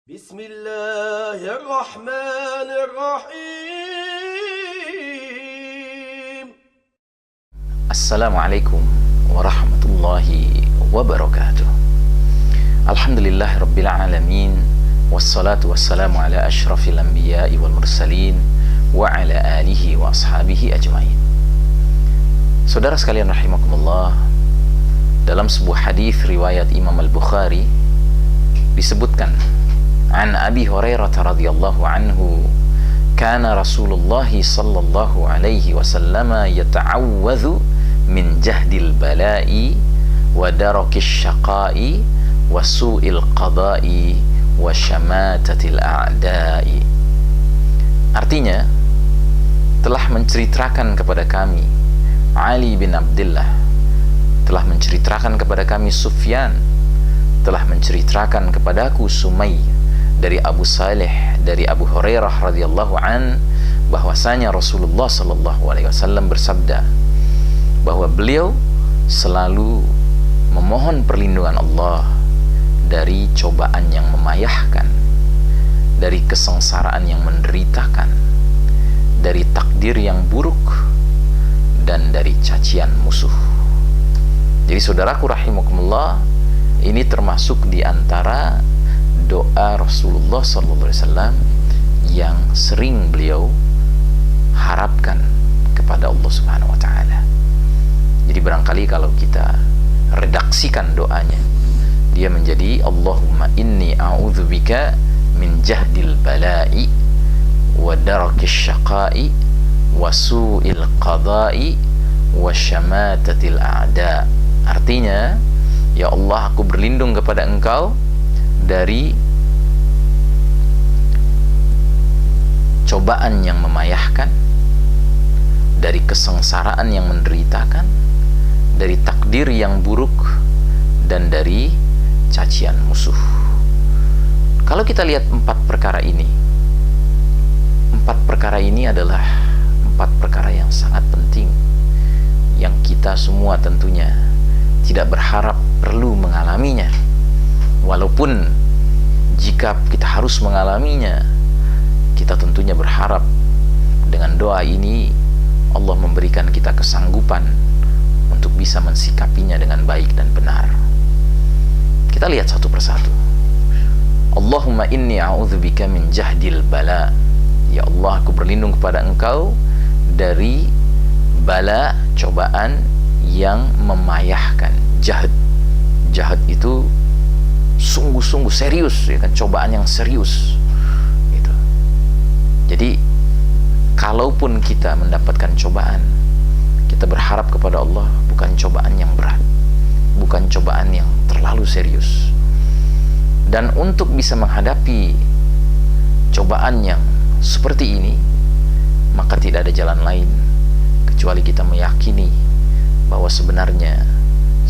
Bismillahirrahmanirrahim. Assalamualaikum warahmatullahi wabarakatuh. Alhamdulillahirabbil alamin, wassalatu wassalamu ala asyrafil anbiya'i wal mursalin wa ala alihi wa ashabihi ajmain. Saudara sekalian rahimakumullah, dalam sebuah hadis riwayat Imam Al-Bukhari disebutkan an Abi Hurairah radhiyallahu anhu, kana Rasulullah sallallahu alaihi wasallam yata'awwadhu min jahdil bala'i wa darakis syaqa'i wa su'il qada'i wa syamatatil a'da'i. Artinya, telah menceritakan kepada kami Ali bin Abdullah, telah menceritakan kepada kami Sufyan, telah menceritakan kepadaku Sumay dari Abu Saleh dari Abu Hurairah radhiyallahu an, bahwasanya Rasulullah sallallahu alaihi wasallam bersabda bahwa beliau selalu memohon perlindungan Allah dari cobaan yang memayahkan, dari kesengsaraan yang menderitakan, dari takdir yang buruk, dan dari cacian musuh. Jadi saudaraku rahimakumullah, ini termasuk di antara doa Rasulullah SAW yang sering beliau harapkan kepada Allah Subhanahu wa Ta'ala. Jadi barangkali kalau kita redaksikan doanya, dia menjadi Allahumma inni a'udzubika min jahdil bala'i wa darakis syaqa'i wa su'il qada'i wa syamatatil a'da. Artinya, ya Allah, aku berlindung kepada Engkau dari cobaan yang memayahkan, dari kesengsaraan yang menderitakan, dari takdir yang buruk, dan dari cacian musuh. Kalau kita lihat empat perkara ini adalah empat perkara yang sangat penting, yang kita semua tentunya tidak berharap perlu mengalaminya. Walaupun jika kita harus mengalaminya, kita tentunya berharap dengan doa ini Allah memberikan kita kesanggupan untuk bisa mensikapinya dengan baik dan benar. Kita lihat satu persatu. Allahumma inni a'udzubika min jahdil bala. Ya Allah, aku berlindung kepada Engkau dari bala, cobaan yang memayahkan. Jahad itu sungguh-sungguh serius, ya kan, cobaan yang serius gitu. Jadi kalaupun kita mendapatkan cobaan, kita berharap kepada Allah bukan cobaan yang berat, bukan cobaan yang terlalu serius. Dan untuk bisa menghadapi cobaan yang seperti ini, maka tidak ada jalan lain kecuali kita meyakini bahwa sebenarnya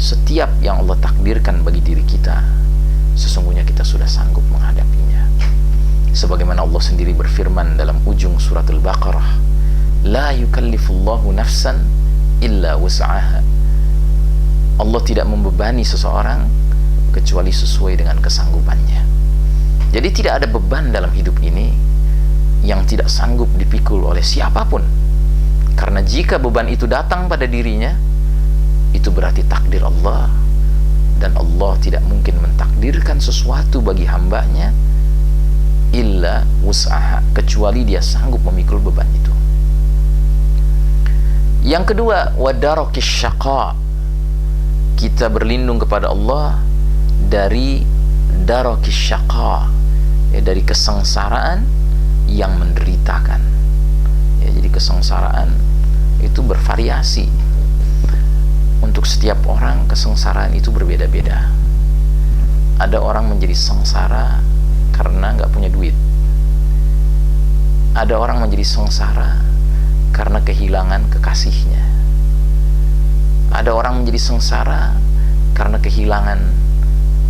setiap yang Allah takdirkan bagi diri kita, sesungguhnya kita sudah sanggup menghadapinya. Sebagaimana Allah sendiri berfirman dalam ujung surat Al-Baqarah, la yukallifullahu nafsan illa wus'aha. Allah tidak membebani seseorang kecuali sesuai dengan kesanggupannya. Jadi tidak ada beban dalam hidup ini yang tidak sanggup dipikul oleh siapapun. Karena jika beban itu datang pada dirinya, itu berarti takdir Allah, dan Allah tidak mungkin mentakdirkan sesuatu bagi hambanya illa wus'aha, kecuali dia sanggup memikul beban itu. Yang kedua, wadarakis syaqa, kita berlindung kepada Allah dari darakis syaqa, ya, dari kesengsaraan yang menderitakan. Ya, jadi kesengsaraan itu bervariasi. Untuk setiap orang kesengsaraan itu berbeda-beda. Ada orang menjadi sengsara karena nggak punya duit. Ada orang menjadi sengsara karena kehilangan kekasihnya. Ada orang menjadi sengsara karena kehilangan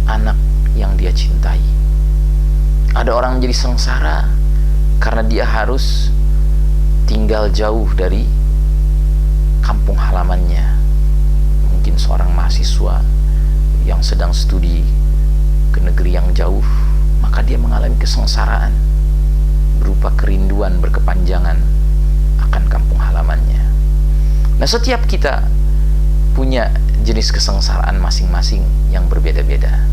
anak yang dia cintai. Ada orang menjadi sengsara karena dia harus tinggal jauh dari kampung halamannya. Mungkin seorang mahasiswa yang sedang studi ke negeri yang jauh, maka dia dia mengalami kesengsaraan berupa kerinduan berkepanjangan akan kampung halamannya. Nah, setiap kita punya jenis kesengsaraan masing-masing yang berbeda-beda.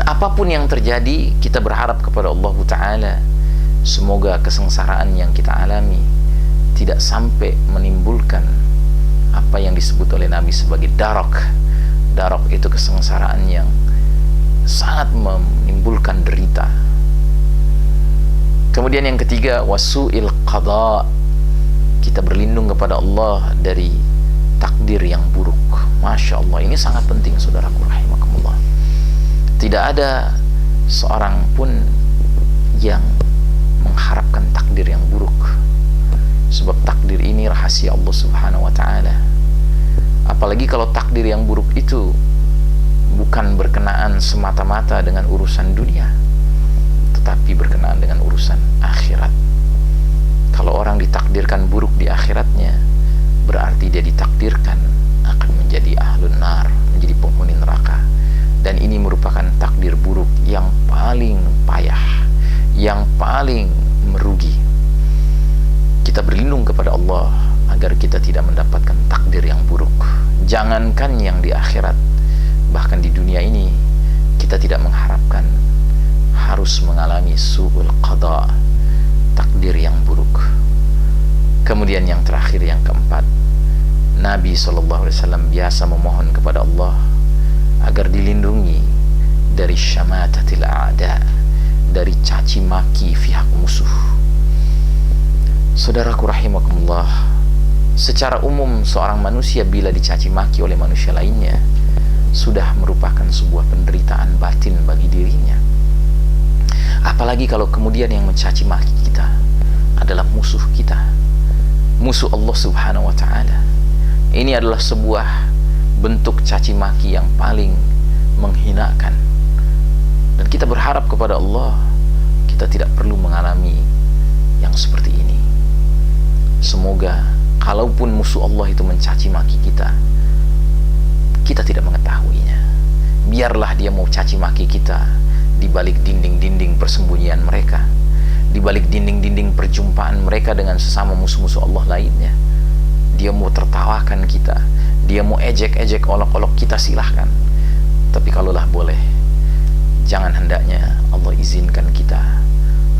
Nah, apapun yang terjadi, kita berharap kepada Allah Ta'ala semoga kesengsaraan yang kita alami tidak sampai menimbulkan apa yang disebut oleh Nabi sebagai darok. Darok itu kesengsaraan yang sangat menimbulkan derita. Kemudian yang ketiga, wasu'il qada. Kita berlindung kepada Allah dari takdir yang buruk. Masya Allah, ini sangat penting saudaraku rahimakumullah. Tidak ada seorang pun yang mengharapkan takdir yang buruk, sebab takdir ini rahasia Allah Subhanahu wa ta'ala. Apalagi kalau takdir yang buruk itu bukan berkenaan semata-mata dengan urusan dunia, tetapi berkenaan dengan urusan akhirat. Kalau orang ditakdirkan buruk di akhiratnya, berarti dia ditakdirkan akan menjadi ahlun nar, menjadi penghuni neraka. Dan ini merupakan takdir buruk yang paling payah, yang paling merugi. Kita berlindung kepada Allah agar kita tidak mendapatkan takdir yang buruk. Jangankan yang di akhirat, bahkan di dunia ini kita tidak mengharapkan harus mengalami su'ul qada, takdir yang buruk. Kemudian yang terakhir, yang keempat, Nabi SAW biasa memohon kepada Allah agar dilindungi dari syamatatil a'da, dari caci maki pihak musuh. Saudaraku rahimakumullah, secara umum seorang manusia bila dicaci maki oleh manusia lainnya sudah merupakan sebuah penderitaan batin bagi dirinya. Apalagi kalau kemudian yang mencaci maki kita adalah musuh kita, musuh Allah Subhanahu wa ta'ala. Ini adalah sebuah bentuk caci maki yang paling menghinakan. Dan kita berharap kepada Allah kita tidak perlu mengalami yang seperti ini. Semoga kalaupun musuh Allah itu mencaci maki kita, kita tidak mengetahuinya. Biarlah dia mau caci maki kita di balik dinding-dinding persembunyian mereka, di balik dinding-dinding perjumpaan mereka dengan sesama musuh-musuh Allah lainnya. Dia mau tertawakan kita, dia mau ejek-ejek, olok-olok kita, silahkan. Tapi kalaulah boleh, jangan hendaknya Allah izinkan kita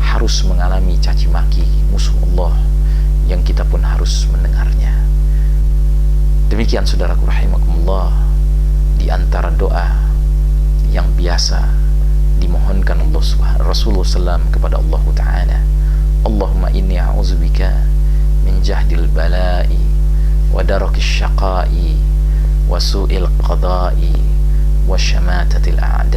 harus mengalami caci maki musuh Allah yang kita pun harus mendengarnya. Demikian saudaraku rahimakumullah, di antara doa yang biasa dimohonkan Rasulullah SAW kepada Allah Ta'ala, Allahumma inni a'udzubika min jahdil bala'i wa darakis syaqa'i wa su'il qada'i wa syamatatil a'da.